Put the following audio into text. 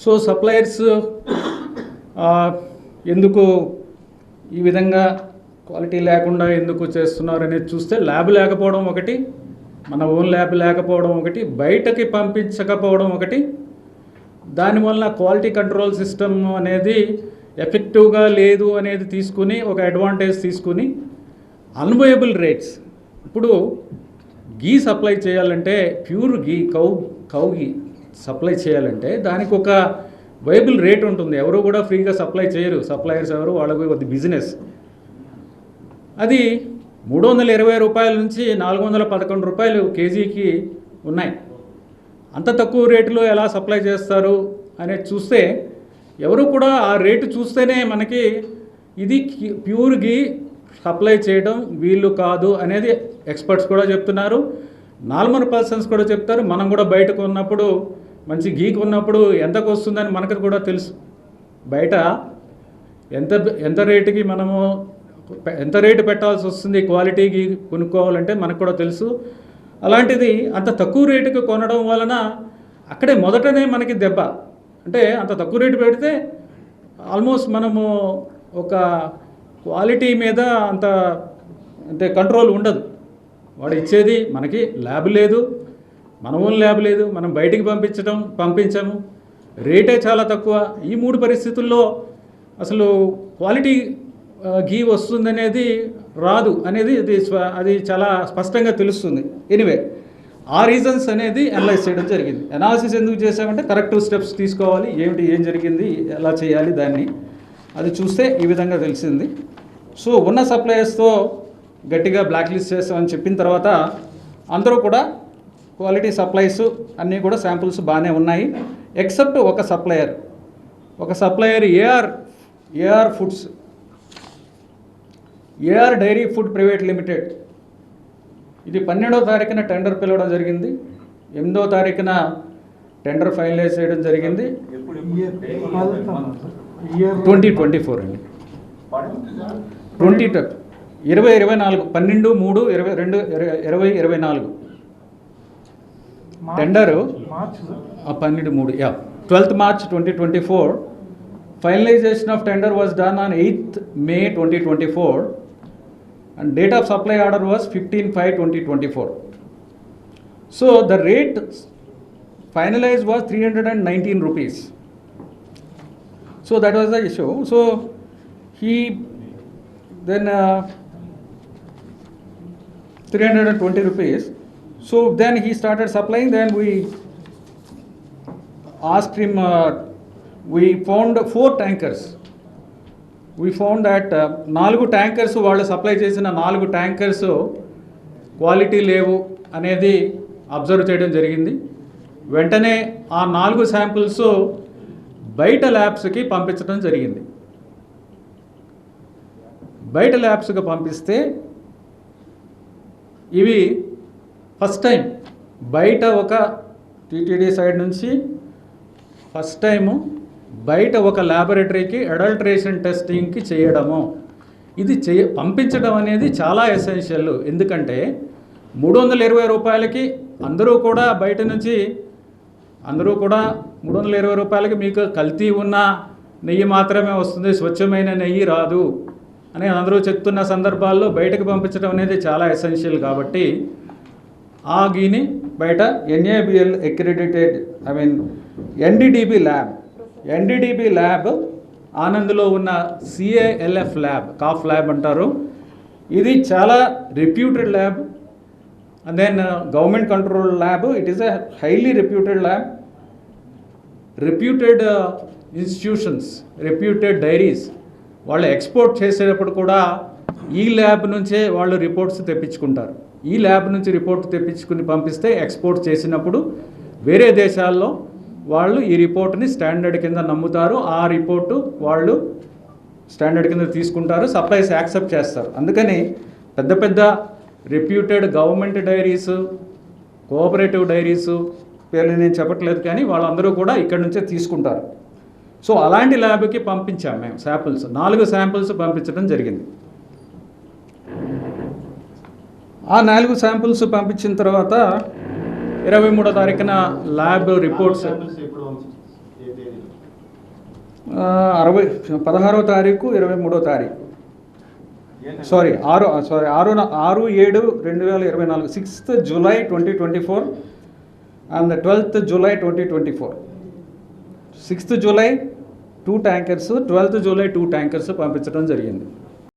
So suppliers ఎందుకు ఈ విధంగా క్వాలిటీ లేకుండా ఎందుకు చేస్తున్నారు అనేది చూస్తే ల్యాబ్ లేకపోవడం ఒకటి, మన ఓన్ ల్యాబ్ లేకపోవడం ఒకటి, బయటకి పంపించకపోవడం ఒకటి, దానివల్ల క్వాలిటీ కంట్రోల్ సిస్టమ్ అనేది ఎఫెక్టివ్గా లేదు అనేది తీసుకుని ఒక అడ్వాంటేజ్ తీసుకుని అన్వయబుల్ రేట్స్. ఇప్పుడు గీ సప్లై చేయాలంటే ప్యూర్ గీ కౌ గీ సప్లై చేయాలంటే దానికి ఒక వైబుల్ రేట్ ఉంటుంది. ఎవరు కూడా ఫ్రీగా సప్లై చేయరు, సప్లయర్స్ ఎవరు, వాళ్ళకి కొద్ది బిజినెస్. అది 320 రూపాయల నుంచి 411 రూపాయలు కేజీకి ఉన్నాయి. అంత తక్కువ రేటులో ఎలా సప్లై చేస్తారు అనేది చూస్తే ఎవరు కూడా ఆ రేటు చూస్తేనే మనకి ఇది ప్యూర్ గీ సప్లై చేయడం వీళ్ళు కాదు అనేది ఎక్స్పర్ట్స్ కూడా చెప్తున్నారు, నార్మల్ పర్సన్స్ కూడా చెప్తారు. మనం కూడా బయటకు ఉన్నప్పుడు మంచి గీ కొన్నప్పుడు ఎంతకు వస్తుందని మనకు కూడా తెలుసు. బయట ఎంత రేటుకి మనము ఎంత రేటు పెట్టాల్సి వస్తుంది క్వాలిటీకి కొనుక్కోవాలంటే మనకు కూడా తెలుసు. అలాంటిది అంత తక్కువ రేటుకి కొనడం వలన అక్కడే మొదటనే మనకి దెబ్బ. అంటే అంత తక్కువ రేటు పెడితే ఆల్మోస్ట్ మనము ఒక క్వాలిటీ మీద అంత అంటే కంట్రోల్ ఉండదు. వాడు ఇచ్చేది మనకి ల్యాబ్ లేదు, మన ఓన్ ల్యాబ్ లేదు, మనం బయటికి పంపించాము, రేటే చాలా తక్కువ. ఈ 3 పరిస్థితుల్లో అసలు క్వాలిటీ గీ వస్తుందనేది రాదు అనేది అది చాలా స్పష్టంగా తెలుస్తుంది. ఎనీవే ఆ రీజన్స్ అనేది అనలైజ్ చేయడం జరిగింది. అనాలిసిస్ ఎందుకు చేసామంటే కరెక్టివ్ స్టెప్స్ తీసుకోవాలి, ఏం జరిగింది, ఎలా చేయాలి దాన్ని అది చూస్తే ఈ విధంగా తెలిసింది. సో ఉన్న సప్లయర్స్తో గట్టిగా బ్లాక్ లిస్ట్ చేస్తామని చెప్పిన తర్వాత అందరూ కూడా క్వాలిటీ సప్లైస్ అన్నీ కూడా శాంపుల్స్ బాగానే ఉన్నాయి. ఎక్సెప్ట్ ఒక supplier AR foods, AR dairy food private limited. ఇది 12వ తారీఖున టెండర్ పిలవడం జరిగింది, 8వ తారీఖున టెండర్ ఫైనలైజ్ చేయడం జరిగింది. 2024 అండి, 2024 12/3/2024 tender 12/3 12th March 2024. Finalization of tender was done on 8th May 2024 and date of supply order was 15/5/2024. So the rate finalized was 319 rupees. So that was the issue. So he then 320 rupees. So then he started supplying. Then we asked him, we found 4 tankers. We found that 4 tankers వాళ్ళు supply చేసిన 4 tankers quality లేవు అనేది observe చేయడం జరిగింది. వెంటనే ఆ 4 samples బయట ల్యాబ్స్కి పంపించడం జరిగింది. బయట ల్యాబ్స్కి పంపిస్తే ఇవి ఫస్ట్ టైం బయట ఒక టీటీడీ సైడ్ నుంచి ఫస్ట్ టైము బయట ఒక ల్యాబొరేటరీకి అడల్ట్రేషన్ టెస్టింగ్కి చేయడము, ఇది పంపించడం అనేది చాలా ఎసెన్షియల్. ఎందుకంటే 320 రూపాయలకి అందరూ కూడా బయట నుంచి 320 రూపాయలకి మీకు కల్తీ ఉన్న నెయ్యి మాత్రమే వస్తుంది, స్వచ్ఛమైన నెయ్యి రాదు అని అందరూ చెప్తున్న సందర్భాల్లో బయటకు పంపించడం అనేది చాలా ఎసెన్షియల్. కాబట్టి ఆ గీని బయట NABL అక్రెడిటెడ్ ఎన్డీడీబీ ల్యాబ్ ఆనంద్లో ఉన్న CALF ల్యాబ్, కాఫ్ ల్యాబ్ అంటారు. ఇది చాలా reputed lab. And then government control lab. It is a highly reputed lab. Reputed institutions, reputed dairies వాళ్ళు ఎక్స్పోర్ట్ చేసేటప్పుడు కూడా ఈ ల్యాబ్ నుంచే వాళ్ళు రిపోర్ట్స్ తెప్పించుకుంటారు. ఈ ల్యాబ్ నుంచి రిపోర్ట్ తెప్పించుకుని పంపిస్తే ఎక్స్పోర్ట్ చేసినప్పుడు వేరే దేశాల్లో వాళ్ళు ఈ రిపోర్ట్ని స్టాండర్డ్ కింద నమ్ముతారు. ఆ రిపోర్టు వాళ్ళు స్టాండర్డ్ కింద తీసుకుంటారు, సప్లైస్ యాక్సెప్ట్ చేస్తారు. అందుకని పెద్ద పెద్ద reputed government diaries, cooperative diaries పేర్లు నేను చెప్పట్లేదు, కానీ వాళ్ళందరూ కూడా ఇక్కడ నుంచే తీసుకుంటారు. సో అలాంటి ల్యాబ్కి పంపించాము మేము శాంపుల్స్. 4 శాంపుల్స్ పంపించడం జరిగింది. ఆ 4 శాంపుల్స్ పంపించిన తర్వాత 23వ తారీఖున ల్యాబ్ రిపోర్ట్స్ ఏ తేదీలో? 16వ తారీఖు 23వ తారీఖు sorry 6/7/2024 6th July 2024 and the 12th July 2024 6th July 2 tankers 12th July 2 tankers పంపించడం జరిగింది.